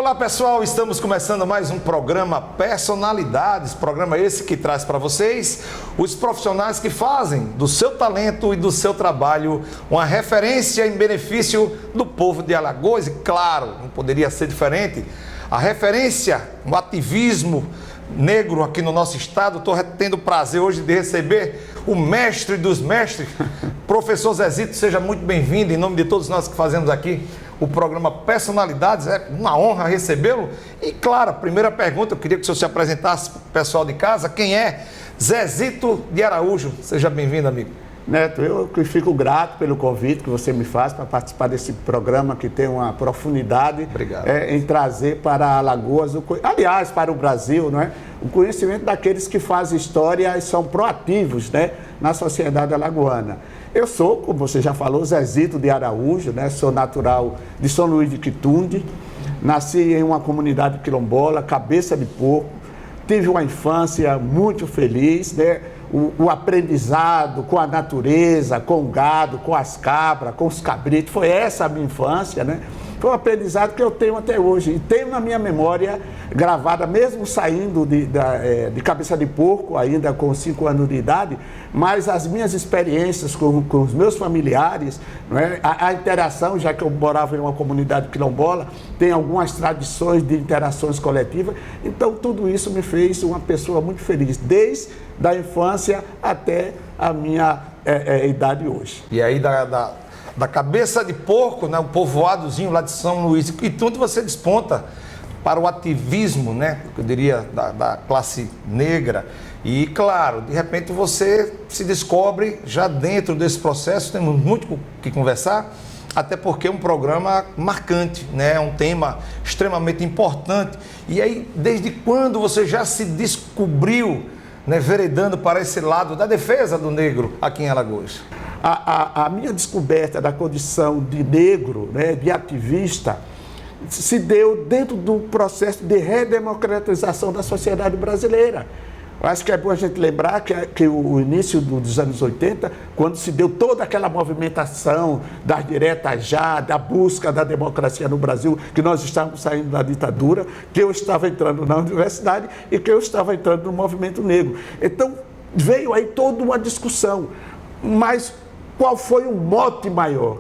Olá pessoal, estamos começando mais um programa Personalidades, programa esse que traz para vocês os profissionais que fazem do seu talento e do seu trabalho uma referência em benefício do povo de Alagoas e claro, não poderia ser diferente, a referência, o ativismo negro aqui no nosso estado. Estou tendo o prazer hoje de receber o mestre dos mestres, professor Zezito, seja muito bem-vindo em nome de todos nós que fazemos aqui o programa Personalidades, é uma honra recebê-lo. E claro, a primeira pergunta, eu queria que o senhor se apresentasse para o pessoal de casa, quem é Zezito de Araújo? Seja bem-vindo, amigo. Neto, eu que fico grato pelo convite que você me faz para participar desse programa que tem uma profundidade em trazer para Alagoas, aliás, para o Brasil, não é? O conhecimento daqueles que fazem história e são proativos, né, na sociedade alagoana. Eu sou, como você já falou, Zezito de Araújo, né? Sou natural de São Luís de Quitunde, nasci em uma comunidade quilombola, Cabeça de Porco, tive uma infância muito feliz, né? O aprendizado com a natureza, com o gado, com as cabras, com os cabritos, foi essa a minha infância, né? Foi um aprendizado que eu tenho até hoje e tenho na minha memória gravada, mesmo saindo de Cabeça de Porco, ainda com 5 anos de idade, mas as minhas experiências com os meus familiares, não é? A interação, já que eu morava em uma comunidade quilombola, tem algumas tradições de interações coletivas, então tudo isso me fez uma pessoa muito feliz, desde da infância até a minha idade hoje. E aí da Cabeça de Porco, né, o povoadozinho lá de São Luís de Quitunde, você desponta para o ativismo, né, eu diria, da classe negra. E, claro, de repente você se descobre já dentro desse processo, temos muito o que conversar, até porque é um programa marcante, né, é um tema extremamente importante. E aí, desde quando você já se descobriu, né, veredando para esse lado da defesa do negro aqui em Alagoas? A minha descoberta da condição de negro, né, de ativista, se deu dentro do processo de redemocratização da sociedade brasileira. Eu acho que é bom a gente lembrar que o início dos anos 80, quando se deu toda aquela movimentação das diretas já, da busca da democracia no Brasil, que nós estávamos saindo da ditadura, que eu estava entrando na universidade e que eu estava entrando no movimento negro. Então, veio aí toda uma discussão, mas qual foi o mote maior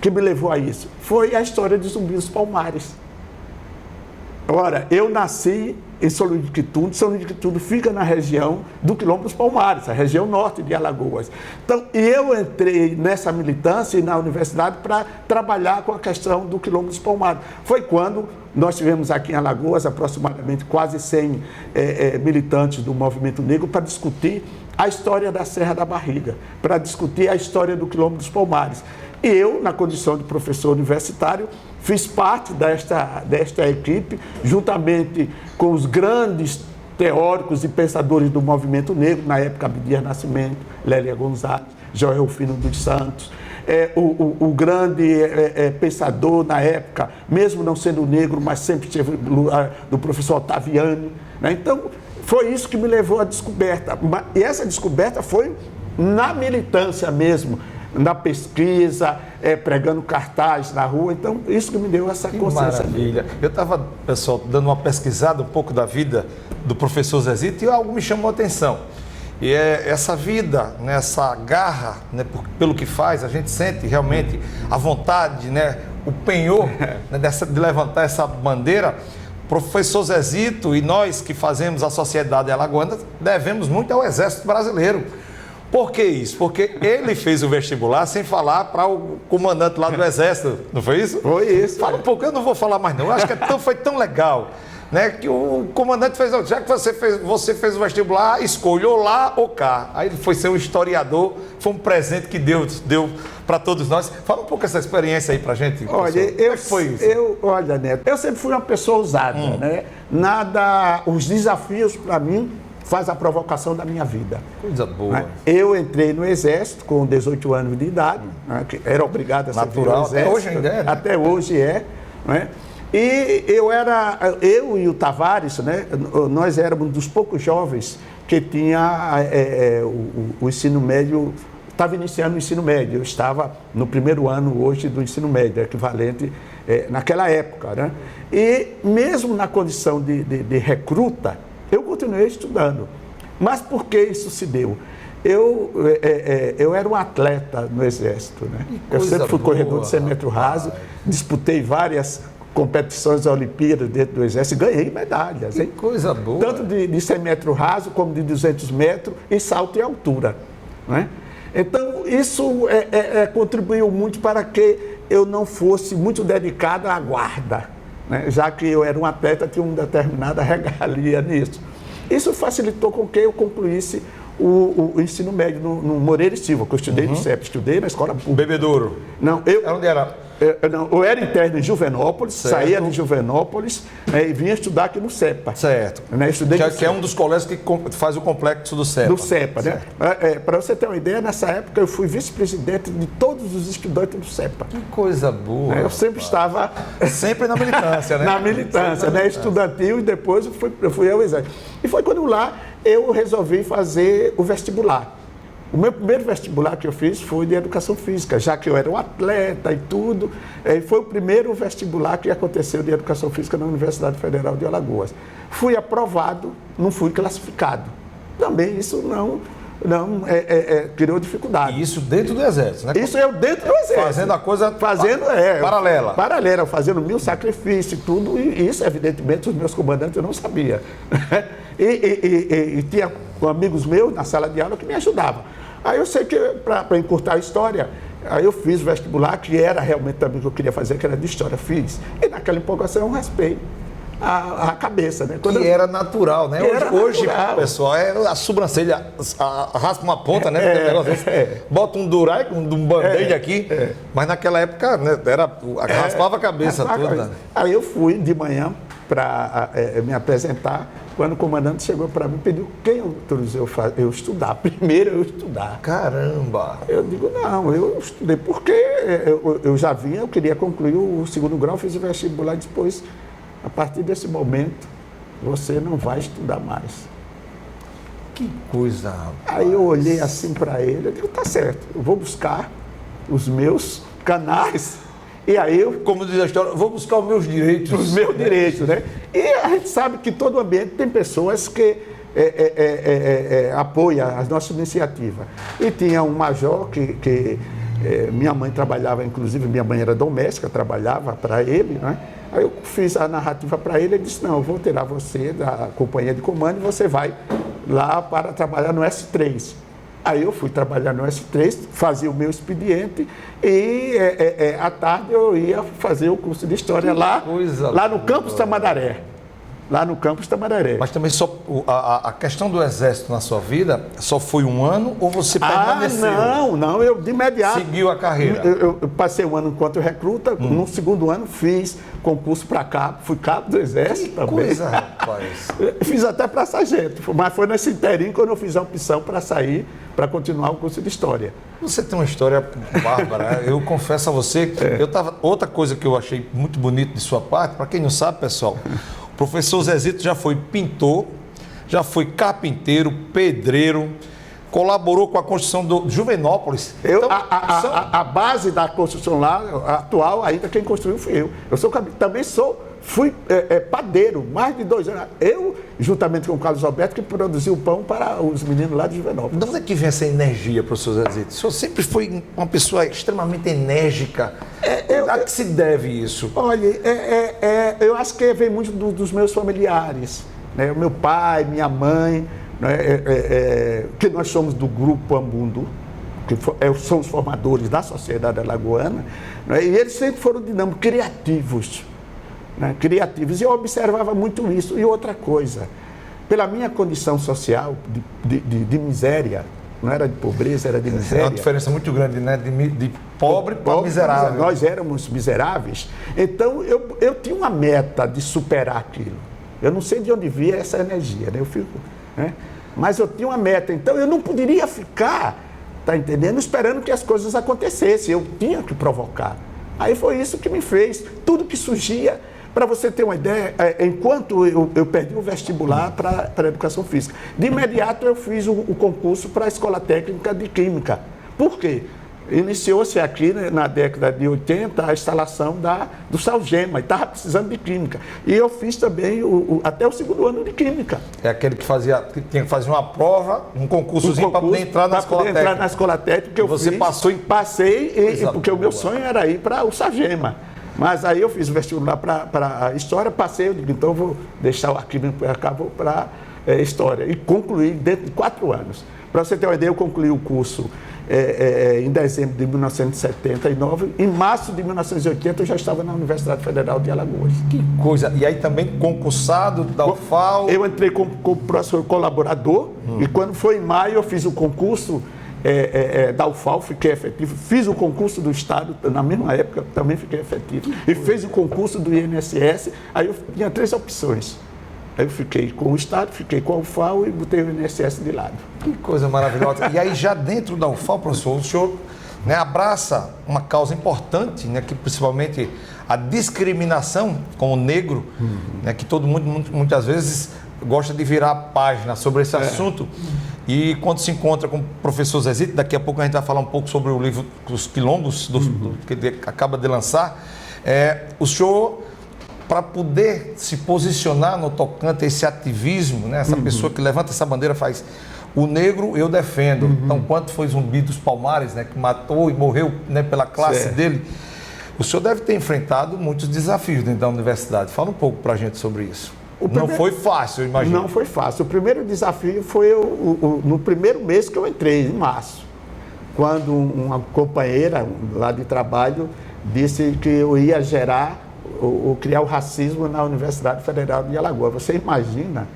que me levou a isso? Foi a história de Zumbi dos Palmares. Ora, eu nasci em São Luís de Quitunde. São Luís de Quitunde fica na região do Quilombo dos Palmares, a região norte de Alagoas. Então, eu entrei nessa militância e na universidade para trabalhar com a questão do Quilombo dos Palmares. Foi quando nós tivemos aqui em Alagoas aproximadamente quase 100 militantes do movimento negro para discutir a história da Serra da Barriga, para discutir a história do Quilombo dos Palmares. E eu, na condição de professor universitário, fiz parte desta equipe, juntamente com os grandes teóricos e pensadores do movimento negro, na época Abdias Nascimento, Lélia Gonzalez, Joel Rufino dos Santos, o grande pensador na época, mesmo não sendo negro, mas sempre esteve do professor Ottaviani, né? Então, foi isso que me levou à descoberta. E essa descoberta foi na militância mesmo, na pesquisa, pregando cartaz na rua. Então, isso que me deu essa consciência. Maravilha. Eu estava, pessoal, dando uma pesquisada um pouco da vida do professor Zezito e algo me chamou a atenção. E é essa vida, né, essa garra, né, pelo que faz, a gente sente realmente a vontade, né, o penhor, né, de levantar essa bandeira. Professor Zezito e nós que fazemos a sociedade alagoana devemos muito ao Exército Brasileiro. Por que isso? Porque ele fez o vestibular sem falar para o comandante lá do Exército, não foi isso? Foi isso. Fala um pouco, eu não vou falar mais não, eu acho que foi tão legal, né, que o comandante fez, já que você fez o vestibular, escolheu lá ou cá. Aí ele foi ser um historiador, foi um presente que Deus deu para todos nós. Fala um pouco essa experiência aí para a gente. Olha, olha, Neto, eu sempre fui uma pessoa ousada, né? Os desafios para mim faz a provocação da minha vida. Coisa boa. Né? Eu entrei no Exército com 18 anos de idade, né? Que era obrigado a servir no Exército. Até hoje ainda é, né? Até hoje é, né? E eu e o Tavares, né? Nós éramos dos poucos jovens que tinha o ensino médio, estava iniciando o ensino médio. Eu estava no primeiro ano hoje do ensino médio, equivalente naquela época, né? E mesmo na condição de recruta, eu continuei estudando. Mas por que isso se deu? Eu era um atleta no Exército, né? Eu sempre fui corredor de 100 metros raso, disputei várias competições Olimpíadas dentro do Exército e ganhei medalhas. Que coisa boa! Tanto de 100 metros raso como de 200 metros e salto em altura, né? Então, isso contribuiu muito para que eu não fosse muito dedicado à guarda, né? Já que eu era um atleta, tinha uma determinada regalia nisso. Isso facilitou com que eu concluísse o ensino médio no Moreira e Silva, que eu estudei no CEP, estudei na escola pública. Bebedouro. Não, Onde era? Eu era interno em Juvenópolis, saía de Juvenópolis, né, e vinha estudar aqui no CEPA. Certo. Né, Que é um dos colégios que faz o complexo do CEPA. Do CEPA, né? Para você ter uma ideia, nessa época eu fui vice-presidente de todos os estudantes do CEPA. Que coisa boa. Eu sempre estava... Sempre na militância, né? Na militância, né? Estudantil, e depois eu fui ao Exército. E foi quando lá eu resolvi fazer o vestibular. O meu primeiro vestibular que eu fiz foi de Educação Física, já que eu era um atleta e tudo. Foi o primeiro vestibular que aconteceu de Educação Física na Universidade Federal de Alagoas. Fui aprovado, não fui classificado. Também isso não criou dificuldade. E isso dentro do Exército, né? Isso eu dentro do Exército. Fazendo a coisa paralela. Paralela, fazendo 1000 sacrifícios e tudo. E isso, evidentemente, os meus comandantes eu não sabia. E tinha amigos meus na sala de aula que me ajudavam. Aí eu sei que, para encurtar a história, aí eu fiz o vestibular, que era realmente também o que eu queria fazer, que era de História. Fiz. E naquela empolgação eu raspei a cabeça, né? Era natural, né? Hoje, natural. Pessoal, a sobrancelha raspa uma ponta, né? Bota um durai, um band-aid aqui. Mas naquela época, né, raspava a cabeça toda. Aí eu fui de manhã para me apresentar, quando o comandante chegou para mim e pediu quem autorizou eu estudar. Primeiro eu estudar. Caramba! Eu digo, não, eu estudei porque eu já vinha, eu queria concluir o segundo grau, fiz o vestibular e depois, a partir desse momento, você não vai estudar mais. Que coisa, rapaz. Aí eu olhei assim para ele, eu digo, tá certo, eu vou buscar os meus canais. E aí eu, como diz a história, vou buscar os meus direitos. Os meus direitos, né? E a gente sabe que todo ambiente tem pessoas que apoiam as nossas iniciativas. E tinha um major que minha mãe trabalhava, inclusive minha mãe era doméstica, trabalhava para ele, né? Aí eu fiz a narrativa para ele e disse, não, eu vou tirar você da companhia de comando e você vai lá para trabalhar no S3. Aí eu fui trabalhar no S3, fazia o meu expediente e à tarde eu ia fazer o curso de História lá no campus Tamandaré. Lá no campus Tamandaré. Mas também só a questão do Exército na sua vida só foi um ano ou você permaneceu? Não, eu de imediato. Seguiu a carreira? Eu passei um ano enquanto recruta, no segundo ano fiz concurso para cabo, fui cabo do Exército também. Coisa, rapaz. Fiz até para sargento, mas foi nesse inteirinho quando eu fiz a opção para sair, para continuar o curso de História. Você tem uma história bárbara, eu confesso a você, outra coisa que eu achei muito bonito de sua parte, para quem não sabe, pessoal, o professor Zezito já foi pintor, já foi carpinteiro, pedreiro, colaborou com a construção do Juvenópolis. A base da construção lá, atual, ainda quem construiu fui eu. Fui padeiro, mais de 2 anos. Eu, juntamente com o Carlos Alberto, que produziu o pão para os meninos lá de Juvenópolis. De onde é que vem essa energia, professor Zezito? O senhor sempre foi uma pessoa extremamente enérgica. A que se deve isso? Olha, eu acho que vem muito dos meus familiares, né? Meu pai, minha mãe, né? Que nós somos do Grupo Ambundo, que são os formadores da sociedade alagoana, né? E eles sempre foram dinâmicos, criativos. Né, criativos, e eu observava muito isso. E outra coisa, pela minha condição social de miséria, não era de pobreza, era de miséria. É uma diferença muito grande, né? De pobre para miserável. Nós éramos miseráveis, então eu tinha uma meta de superar aquilo. Eu não sei de onde via essa energia, né? Mas eu tinha uma meta, então eu não poderia ficar, tá entendendo, esperando que as coisas acontecessem, eu tinha que provocar. Aí foi isso que me fez, tudo que surgia. Para você ter uma ideia, enquanto eu perdi o vestibular para a Educação Física, de imediato eu fiz o concurso para a Escola Técnica de Química. Por quê? Iniciou-se aqui, né, na década de 80, a instalação do Salgema, e estava precisando de química. E eu fiz também até o 2º ano de química. É aquele que tinha que fazer uma prova, um concursozinho para poder entrar na escola técnica. Entrar na escola técnica que eu Você fiz. Passei, porque o meu sonho era ir para o Salgema. Mas aí eu fiz o vestibular para a História, passei, eu digo, então eu vou deixar o arquivo para História. E concluí dentro de 4 anos. Para você ter uma ideia, eu concluí o curso em dezembro de 1979. Em março de 1980, eu já estava na Universidade Federal de Alagoas. Que coisa! E aí também concursado da UFAL? Eu entrei como professor colaborador e quando foi em maio eu fiz o concurso da UFAL, fiquei efetivo. Fiz o concurso do Estado, na mesma época também fiquei efetivo. E fiz o concurso do INSS, aí eu tinha 3 opções. Aí eu fiquei com o Estado, fiquei com a UFAL e botei o INSS de lado. Que coisa maravilhosa. E aí já dentro da UFAL, professor, o senhor, né, abraça uma causa importante, né, que principalmente a discriminação com o negro, né, que todo mundo muitas vezes gosta de virar a página sobre esse assunto. E quando se encontra com o professor Zezito, daqui a pouco a gente vai falar um pouco sobre o livro Os Quilombos, que ele acaba de lançar, o senhor, para poder se posicionar no tocante a esse ativismo, né? Essa pessoa que levanta essa bandeira faz o negro eu defendo. Então, quanto foi Zumbi dos Palmares, né, que matou e morreu, né, pela classe dele, o senhor deve ter enfrentado muitos desafios dentro da universidade. Fala um pouco para a gente sobre isso. Não foi fácil, eu imagino. Não foi fácil. O primeiro desafio foi no primeiro mês que eu entrei, em março, quando uma companheira lá de trabalho disse que eu ia criar o racismo na Universidade Federal de Alagoas. Você imagina,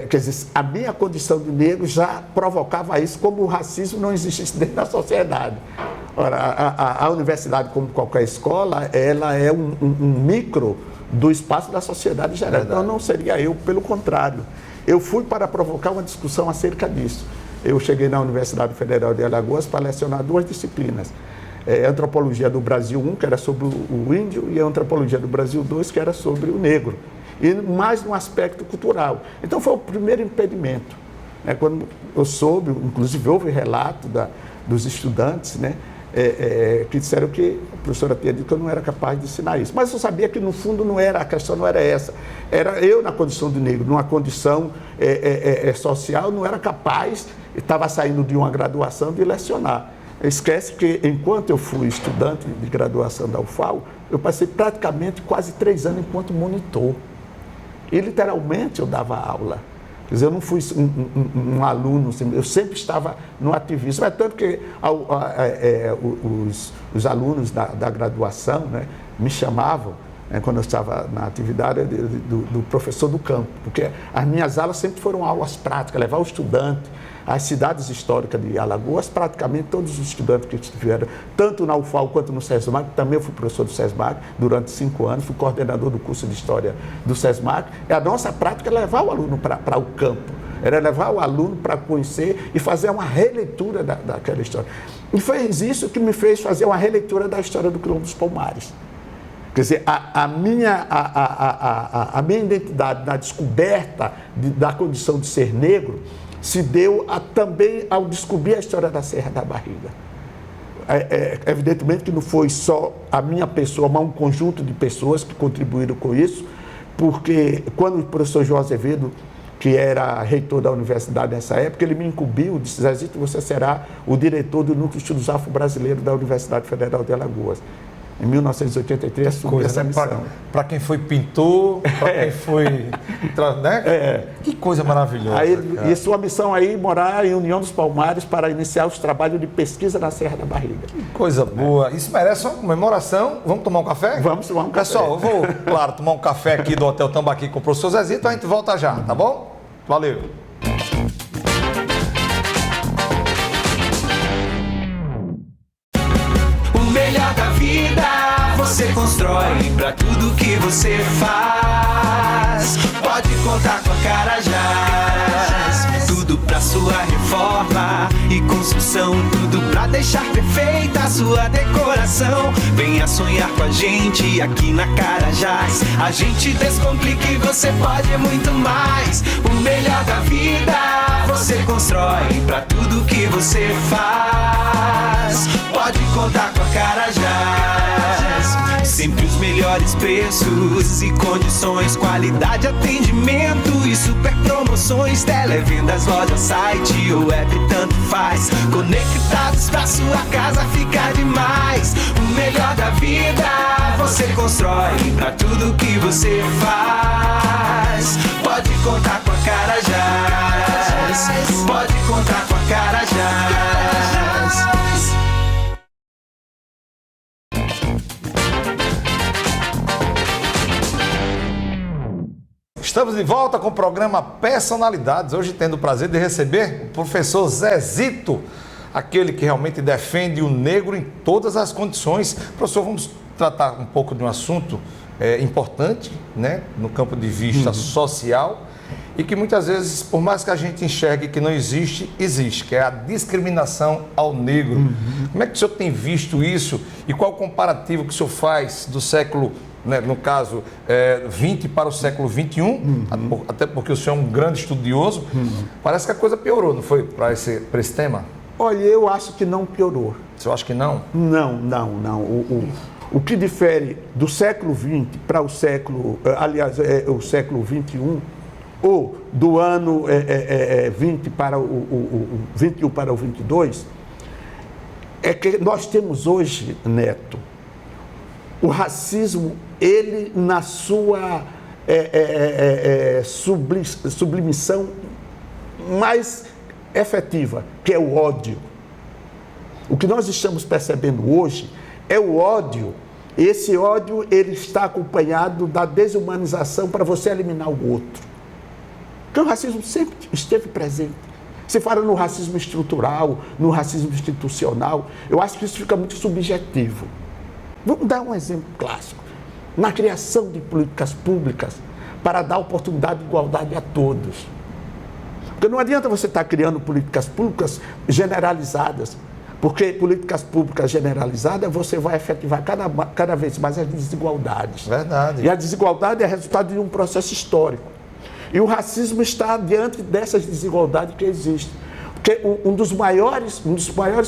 quer dizer, a minha condição de negro já provocava isso, como o racismo não existisse dentro da sociedade. Ora, a universidade, como qualquer escola, ela é um micro do espaço da sociedade geral. Então não seria eu, pelo contrário. Eu fui para provocar uma discussão acerca disso. Eu cheguei na Universidade Federal de Alagoas para lecionar 2 disciplinas. Antropologia do Brasil 1, que era sobre o índio, e a Antropologia do Brasil 2, que era sobre o negro. E mais no aspecto cultural. Então foi o primeiro impedimento. Quando eu soube, inclusive houve relato dos estudantes, né, que disseram que a professora tinha dito que eu não era capaz de ensinar isso. Mas eu sabia que no fundo a questão não era essa. Era eu na condição de negro, numa condição social, não era capaz, estava saindo de uma graduação, de lecionar. Esquece que, enquanto eu fui estudante de graduação da UFAL, eu passei praticamente quase 3 anos enquanto monitor. E, literalmente, eu dava aula. Quer dizer, eu não fui um aluno, eu sempre estava no ativismo. É tanto que os alunos da graduação, né, me chamavam, quando eu estava na atividade, do professor do campo. Porque as minhas aulas sempre foram aulas práticas, levar o estudante às cidades históricas de Alagoas. Praticamente todos os estudantes que estiveram, tanto na UFAL quanto no SESMAC, também eu fui professor do SESMAC durante 5 anos, fui coordenador do curso de História do SESMAC. E a nossa prática é levar o aluno para o campo, era levar o aluno para conhecer e fazer uma releitura daquela história. E foi isso que me fez fazer uma releitura da história do Quilombo dos Palmares. Quer dizer, a minha identidade na descoberta da condição de ser negro se deu também ao descobrir a história da Serra da Barriga. Evidentemente que não foi só a minha pessoa, mas um conjunto de pessoas que contribuíram com isso, porque quando o professor João Azevedo, que era reitor da universidade nessa época, ele me incumbiu, disse: Zezito, você será o diretor do Núcleo de Estudos Afro-Brasileiros da Universidade Federal de Alagoas. Em 1983, assumi essa missão. Para quem foi pintor, para quem foi... né? Que coisa maravilhosa. E sua missão aí, morar em União dos Palmares para iniciar os trabalhos de pesquisa na Serra da Barriga. Que coisa boa. Isso merece uma comemoração. Vamos tomar um café? Vamos tomar um café. Pessoal, eu vou, claro, tomar um café aqui do Hotel Tambaqui com o professor Zezito, a gente volta já, tá bom? Valeu. Você constrói pra tudo que você faz. Pode contar com a Carajás. Tudo pra sua reforma e construção. Tudo pra deixar perfeita a sua decoração. Venha sonhar com a gente aqui na Carajás. A gente descomplica e você pode muito mais. O melhor da vida você constrói pra tudo que você faz. Pode contar com a Carajás. Sempre os melhores preços e condições, qualidade, atendimento e super promoções. Televendas, loja, site ou app, tanto faz. Conectados pra sua casa ficar demais. O melhor da vida você constrói pra tudo que você faz. Pode contar com a Carajás. Pode contar com a Carajás. Estamos de volta com o programa Personalidades, hoje tendo o prazer de receber o professor Zezito, aquele que realmente defende o negro em todas as condições. Professor, vamos tratar um pouco de um assunto importante, né, no campo de vista social, e que muitas vezes, por mais que a gente enxergue que não existe, existe, que é a discriminação ao negro. Como é que o senhor tem visto isso e qual o comparativo que o senhor faz do século, né, no caso, 20 para o século 21, até porque o senhor é um grande estudioso, parece que a coisa piorou, não foi, para esse tema? Olha, eu acho que não piorou. O senhor acha que não? Não. O que difere do século XX para o século, o século XXI, ou do ano 20 para o 21 para o 22, é que nós temos hoje, Neto, o racismo, ele na sua sublimação mais efetiva, que é o ódio. O que nós estamos percebendo hoje é o ódio. Esse ódio, ele está acompanhado da desumanização para você eliminar o outro. Porque o racismo sempre esteve presente. Se fala no racismo estrutural, no racismo institucional, eu acho que isso fica muito subjetivo. Vamos dar um exemplo clássico. Na criação de políticas públicas para dar oportunidade de igualdade a todos. Porque não adianta você estar criando políticas públicas generalizadas, porque políticas públicas generalizadas você vai efetivar cada vez mais as desigualdades. Verdade. E a desigualdade é resultado de um processo histórico. E o racismo está diante dessas desigualdades que existem. Porque um dos maiores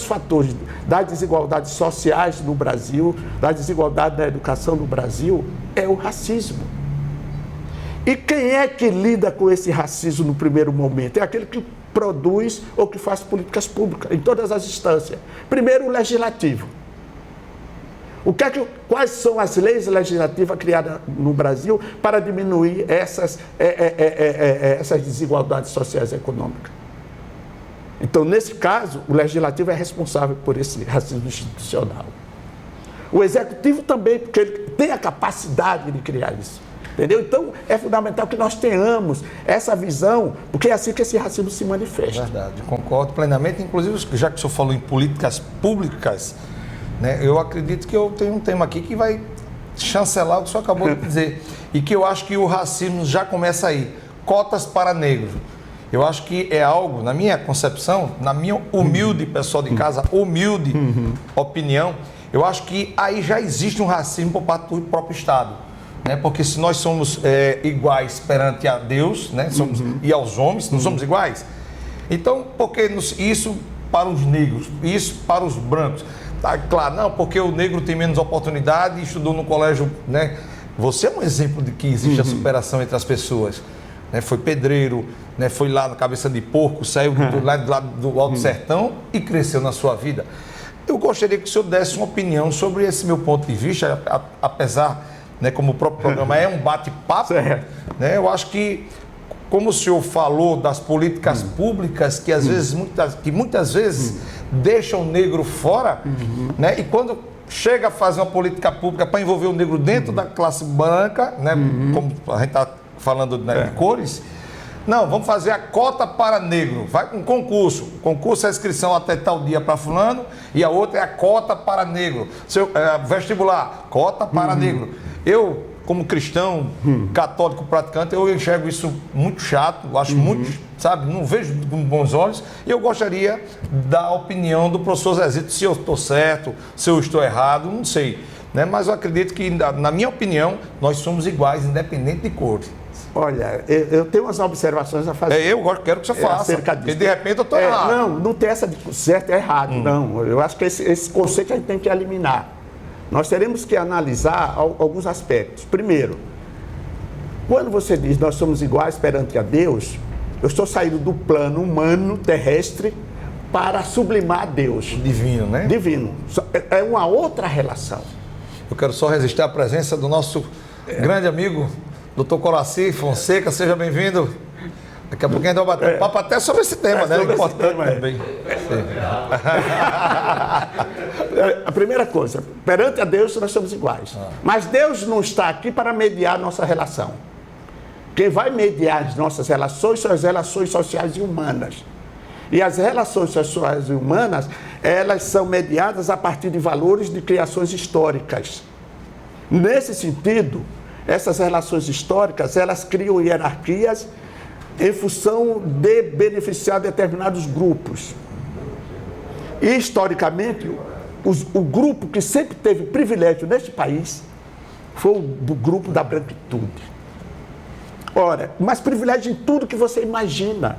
fatores das desigualdades sociais no Brasil, da desigualdade na educação no Brasil, é o racismo. E quem é que lida com esse racismo no primeiro momento? É aquele que produz ou que faz políticas públicas, em todas as instâncias. Primeiro, o legislativo. Quais são as leis legislativas criadas no Brasil para diminuir essas desigualdades sociais e econômicas? Então, nesse caso, o legislativo é responsável por esse racismo institucional. O executivo também, porque ele tem a capacidade de criar isso. Entendeu? Então, é fundamental que nós tenhamos essa visão, porque é assim que esse racismo se manifesta. Verdade, concordo plenamente. Inclusive, já que o senhor falou em políticas públicas, né, eu acredito que eu tenho um tema aqui que vai chancelar o que o senhor acabou de dizer. E que eu acho que o racismo já começa aí. Cotas para negros. Eu acho que é algo, na minha concepção, na minha humilde, pessoal de casa, humilde opinião, eu acho que aí já existe um racismo por parte do próprio Estado. Né? Porque se nós somos iguais perante a Deus, né? E aos homens, não somos iguais? Então, por que isso para os negros, isso para os brancos? Tá claro, não, porque o negro tem menos oportunidade e estudou no colégio, né? Você é um exemplo de que existe a superação entre as pessoas. Né? Foi pedreiro, né? Foi lá na Cabeça de Porco, saiu lá do Alto Sertão e cresceu na sua vida. Eu gostaria que o senhor desse uma opinião sobre esse meu ponto de vista, apesar, né, como o próprio programa é um bate-papo, né? Eu acho que, como o senhor falou das políticas públicas que às vezes, muitas vezes deixam o negro fora, né? E quando chega a fazer uma política pública para envolver o negro dentro da classe branca, né? Como a gente está falando, né, de cores, não, vamos fazer a cota para negro, vai com concurso. O concurso é a inscrição até tal dia para fulano e a outra é a cota para negro. Vestibular, cota para negro. Eu, como cristão, católico praticante, eu enxergo isso muito chato, acho muito, sabe, não vejo com bons olhos, e eu gostaria da opinião do professor Zezito, se eu estou certo, se eu estou errado, não sei, né? Mas eu acredito que, na minha opinião, nós somos iguais, independente de cor. Olha, eu tenho umas observações a fazer. Eu quero que você faça, acerca disso. porque de repente eu estou errado. Não tem essa de certo e errado, não. Eu acho que esse conceito a gente tem que eliminar. Nós teremos que analisar alguns aspectos. Primeiro, quando você diz nós somos iguais perante a Deus, eu estou saindo do plano humano, terrestre, para sublimar Deus. Divino, né? Divino. É uma outra relação. Eu quero só resistir à presença do nosso grande amigo, Dr. Coraci Fonseca. Seja bem-vindo. Daqui a pouquinho a gente vai bater um papo até sobre esse tema, né? Importante também. A primeira coisa, perante a Deus nós somos iguais. Mas Deus não está aqui para mediar a nossa relação. Quem vai mediar as nossas relações são as relações sociais e humanas. E as relações sociais e humanas, elas são mediadas a partir de valores de criações históricas. Nesse sentido, essas relações históricas, elas criam hierarquias em função de beneficiar determinados grupos. E, historicamente, o grupo que sempre teve privilégio neste país foi o grupo da branquitude. Ora, mas privilégio em tudo que você imagina.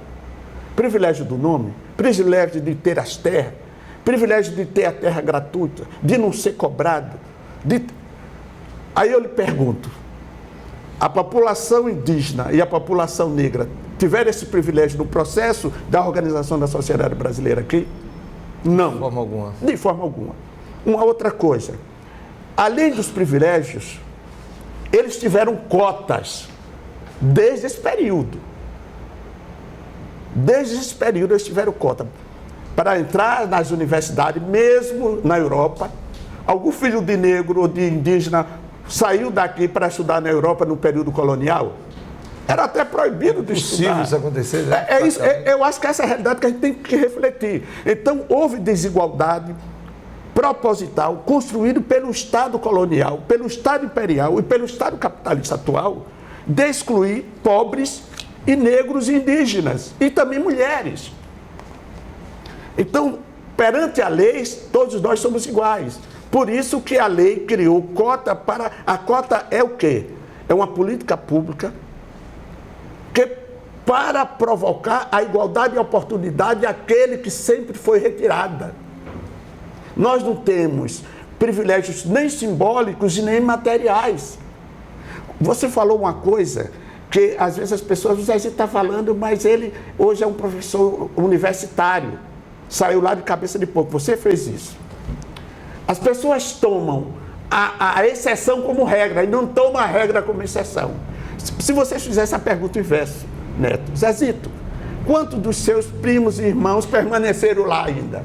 Privilégio do nome, privilégio de ter as terras, privilégio de ter a terra gratuita, de não ser cobrado. Aí eu lhe pergunto, a população indígena e a população negra tiveram esse privilégio no processo da organização da sociedade brasileira aqui? Não. De forma alguma. De forma alguma. Uma outra coisa, além dos privilégios, eles tiveram cotas desde esse período. Desde esse período eles tiveram cota para entrar nas universidades, mesmo na Europa. Algum filho de negro ou de indígena saiu daqui para estudar na Europa no período colonial? Era até proibido de estudar. Isso acontecer, né? Eu acho que essa é a realidade que a gente tem que refletir. Então, houve desigualdade proposital construído pelo Estado colonial, pelo Estado imperial e pelo Estado capitalista atual, de excluir pobres e negros e indígenas, e também mulheres. Então, perante a lei, todos nós somos iguais. Por isso que a lei criou cota para... A cota é o quê? É uma política pública que para provocar a igualdade de oportunidade àquele que sempre foi retirada. Nós não temos privilégios nem simbólicos e nem materiais. Você falou uma coisa que às vezes as pessoas, o Zezinho está falando, mas ele hoje é um professor universitário, saiu lá de cabeça de pouco. Você fez isso. As pessoas tomam a exceção como regra e não tomam a regra como exceção. Se você fizesse a pergunta inversa, Neto, Zezito, quantos dos seus primos e irmãos permaneceram lá ainda?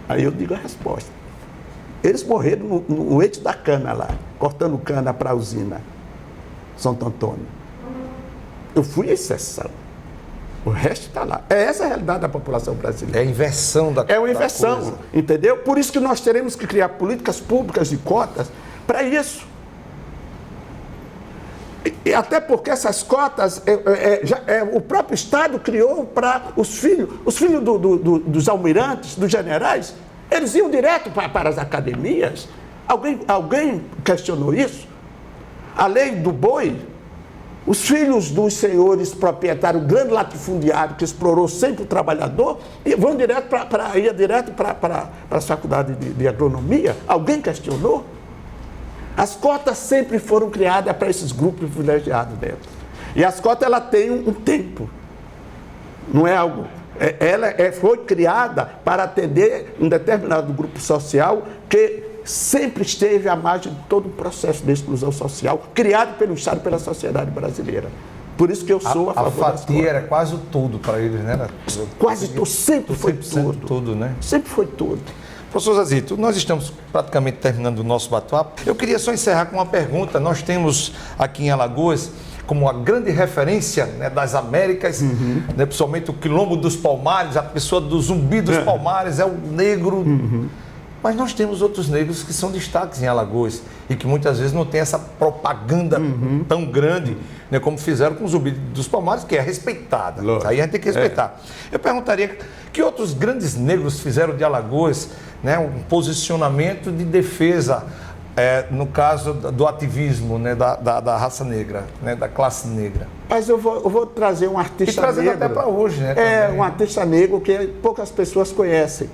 Aí eu digo a resposta. Eles morreram no eixo da cana lá, cortando cana para a usina Santo Antônio. Eu fui a exceção. O resto está lá. É essa a realidade da população brasileira. É a inversão da coisa. É uma inversão, entendeu? Por isso que nós teremos que criar políticas públicas de cotas para isso. E até porque essas cotas, o próprio Estado criou para os filhos dos almirantes, dos generais, eles iam direto para as academias. Alguém questionou isso? A lei do boi, os filhos dos senhores proprietários, grande latifundiário que explorou sempre o trabalhador, vão direto para as faculdades de agronomia. Alguém questionou? As cotas sempre foram criadas para esses grupos privilegiados dentro. E as cotas, ela tem um tempo. Não é algo... foi criada para atender um determinado grupo social que sempre esteve à margem de todo o processo de exclusão social criado pelo Estado e pela sociedade brasileira. Por isso que eu sou a favor das cotas. A fatia era quase tudo para eles, né? Quase tudo, sempre foi tudo. Tudo, né? Sempre foi tudo. Professor Zezito, nós estamos praticamente terminando o nosso bate-papo. Eu queria só encerrar com uma pergunta. Nós temos aqui em Alagoas como a grande referência, né, das Américas, né, principalmente o Quilombo dos Palmares, a pessoa do Zumbi dos Palmares, é o negro. Mas nós temos outros negros que são destaques em Alagoas e que muitas vezes não tem essa propaganda tão grande, né, como fizeram com o Zumbi dos Palmares, que é respeitada. Aí a gente tem que respeitar. Eu perguntaria que outros grandes negros fizeram de Alagoas, né, um posicionamento de defesa no caso do ativismo, né, da raça negra, né, da classe negra. Mas eu vou trazer um artista e trazendo negro. até para hoje, né? Também. Um artista negro que poucas pessoas conhecem.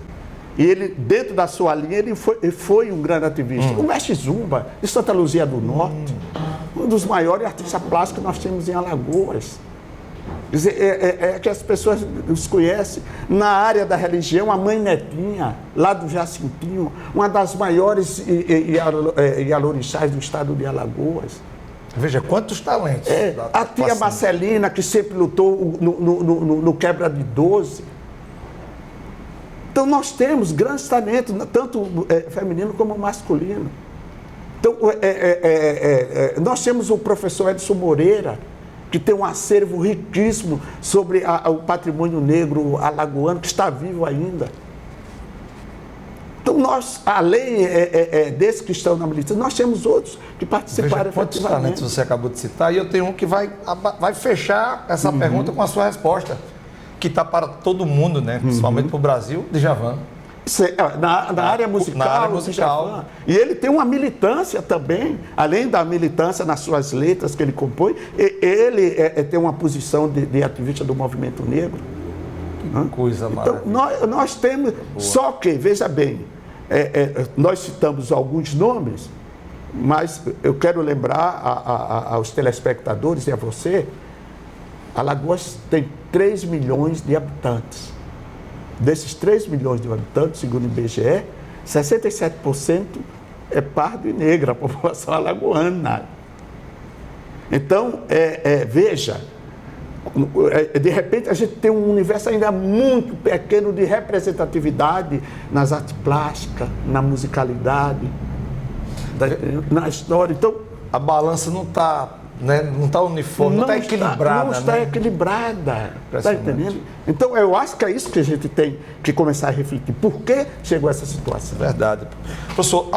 E ele, dentro da sua linha, ele foi um grande ativista. O Mestre Zumba, de Santa Luzia do Norte, um dos maiores artistas plásticos que nós temos em Alagoas. Quer dizer, é que as pessoas nos conhecem. Na área da religião, a Mãe Netinha, lá do Jacintinho, uma das maiores ialorixás do estado de Alagoas. Veja quantos talentos. A tia Marcelina, que sempre lutou no quebra de 12. Então, nós temos grandes talentos, tanto feminino como masculino. Então, nós temos o professor Edson Moreira, que tem um acervo riquíssimo sobre o patrimônio negro alagoano, que está vivo ainda. Então, nós, além desses que estão na militância, nós temos outros que participaram. Veja quantos talentos você acabou de citar, e eu tenho um que vai fechar essa pergunta com a sua resposta, que está para todo mundo, né? Principalmente para o Brasil, Djavan. Na área musical. Djavan. E ele tem uma militância também, além da militância nas suas letras que ele compõe, ele tem uma posição de ativista do movimento negro. Que coisa maravilhosa. Então, nós temos, só que, veja bem, nós citamos alguns nomes, mas eu quero lembrar aos telespectadores e a você, Alagoas tem 3 milhões de habitantes. Desses 3 milhões de habitantes, segundo o IBGE, 67% é pardo e negra, a população alagoana. Então, veja, de repente a gente tem um universo ainda muito pequeno de representatividade nas artes plásticas, na musicalidade, na história. Então, a balança não está... Né? Não está uniforme, não está equilibrada. Não está equilibrada. Está entendendo? Então, eu acho que é isso que a gente tem que começar a refletir. Por que chegou essa situação? Verdade. Professor,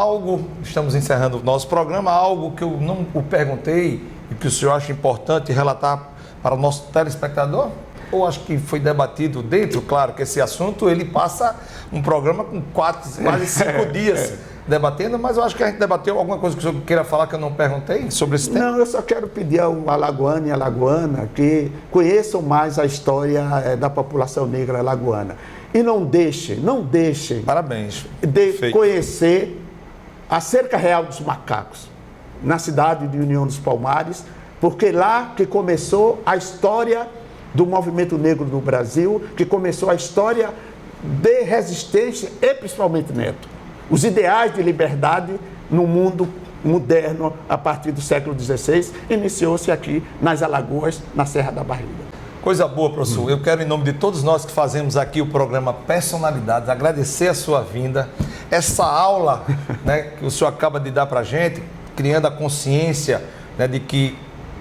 estamos encerrando o nosso programa, algo que eu não o perguntei e que o senhor acha importante relatar para o nosso telespectador? Ou acho que foi debatido dentro? Claro que esse assunto, ele passa um programa com quase 5 dias. Debatendo, mas eu acho que a gente debateu alguma coisa que o senhor queira falar que eu não perguntei sobre esse tema. Não, eu só quero pedir ao alagoano e alagoana que conheçam mais a história da população negra alagoana. E não deixem parabéns, de conhecer a Cerca Real dos Macacos, na cidade de União dos Palmares, porque lá que começou a história do movimento negro no Brasil, que começou a história de resistência e principalmente neto. Os ideais de liberdade no mundo moderno, a partir do século XVI, iniciou-se aqui nas Alagoas, na Serra da Barriga. Coisa boa, professor. Eu quero, em nome de todos nós que fazemos aqui o programa Personalidades, agradecer a sua vinda, essa aula, né, que o senhor acaba de dar para a gente, criando a consciência, né, de que,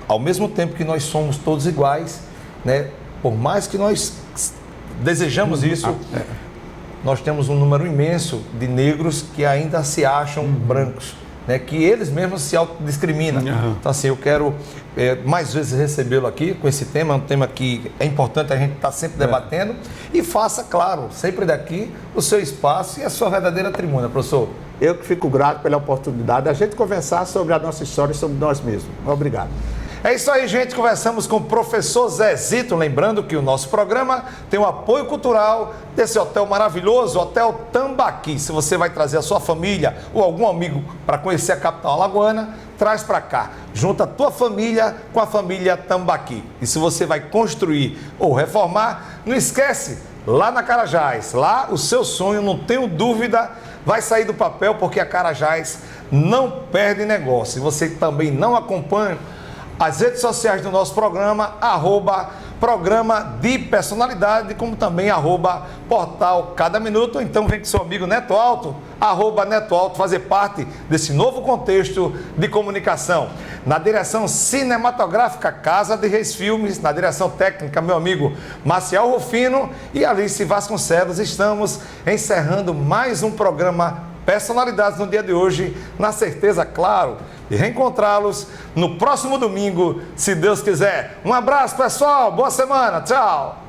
ao mesmo tempo que nós somos todos iguais, né, por mais que nós desejamos isso, nós temos um número imenso de negros que ainda se acham brancos, né, que eles mesmos se autodiscriminam. Então, assim, eu quero mais vezes recebê-lo aqui com esse tema, um tema que é importante a gente estar sempre debatendo, e faça, claro, sempre daqui o seu espaço e a sua verdadeira tribuna, professor. Eu que fico grato pela oportunidade de a gente conversar sobre a nossa história e sobre nós mesmos. Obrigado. É isso aí, gente. Conversamos com o professor Zezito. Lembrando que o nosso programa tem o apoio cultural desse hotel maravilhoso, Hotel Tambaqui. Se você vai trazer a sua família ou algum amigo para conhecer a capital alagoana, traz para cá. Junta a tua família com a família Tambaqui. E se você vai construir ou reformar, não esquece, lá na Carajás. Lá o seu sonho, não tenho dúvida, vai sair do papel, porque a Carajás não perde negócio. E você também não acompanha as redes sociais do nosso programa, @programa de personalidade, como também @portal Cada Minuto. Então vem com seu amigo Neto Alto, @Neto Alto, fazer parte desse novo contexto de comunicação. Na direção cinematográfica, Casa de Reis Filmes. Na direção técnica, meu amigo Marcial Rufino e Alice Vasconcelos. Estamos encerrando mais um programa Personalidades no dia de hoje, na certeza, claro, de reencontrá-los no próximo domingo, se Deus quiser. Um abraço, pessoal. Boa semana. Tchau.